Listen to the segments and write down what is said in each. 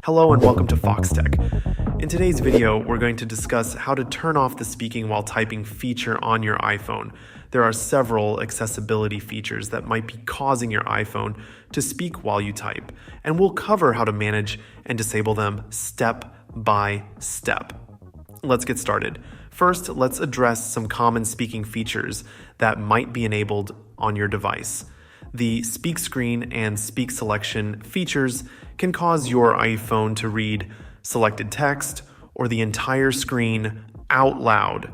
Hello and welcome to Fox Tech. In today's video, we're going to discuss how to turn off the speaking while typing feature on your iPhone. There are several accessibility features that might be causing your iPhone to speak while you type, and we'll cover how to manage and disable them step by step. Let's get started. First, let's address some common speaking features that might be enabled on your device. The speak screen and speak selection features can cause your iPhone to read selected text or the entire screen out loud.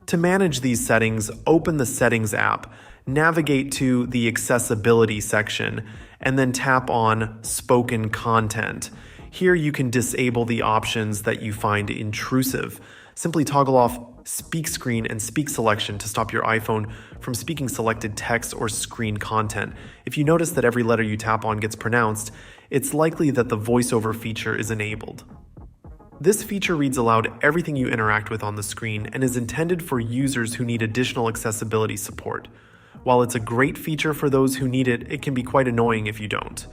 To manage these settings, open the Settings app, navigate to the Accessibility section, and then tap on Spoken Content. Here you can disable the options that you find intrusive. Simply toggle off Speak Screen and Speak Selection to stop your iPhone from speaking selected text or screen content. If you notice that every letter you tap on gets pronounced, it's likely that the VoiceOver feature is enabled. This feature reads aloud everything you interact with on the screen and is intended for users who need additional accessibility support. While it's a great feature for those who need it, it can be quite annoying if you don't.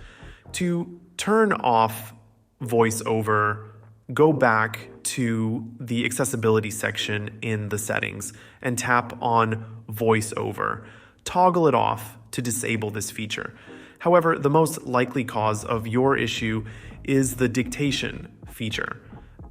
To turn off VoiceOver, go back to the accessibility section in the settings and tap on VoiceOver. Toggle it off to disable this feature. However, the most likely cause of your issue is the dictation feature.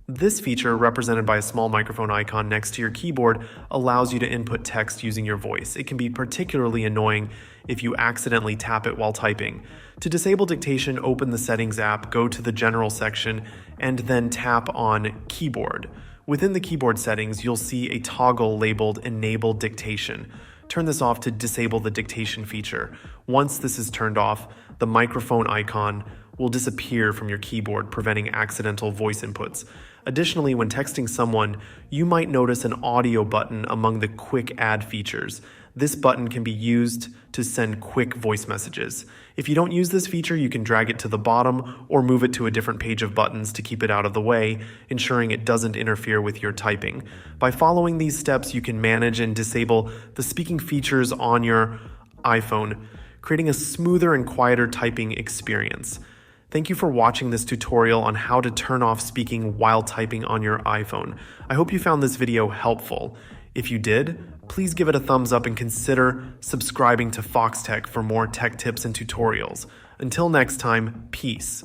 This feature, represented by a small microphone icon next to your keyboard, allows you to input text using your voice. It can be particularly annoying if you accidentally tap it while typing. To disable dictation, open the Settings app, go to the General section, and then tap on Keyboard. Within the keyboard settings, you'll see a toggle labeled Enable Dictation. Turn this off to disable the dictation feature. Once this is turned off, the microphone icon will disappear from your keyboard, preventing accidental voice inputs. Additionally, when texting someone, you might notice an audio button among the quick add features. This button can be used to send quick voice messages. If you don't use this feature, you can drag it to the bottom or move it to a different page of buttons to keep it out of the way, ensuring it doesn't interfere with your typing. By following these steps, you can manage and disable the speaking features on your iPhone, creating a smoother and quieter typing experience. Thank you for watching this tutorial on how to turn off speaking while typing on your iPhone. I hope you found this video helpful. If you did, please give it a thumbs up and consider subscribing to Fox Tech for more tech tips and tutorials. Until next time, peace.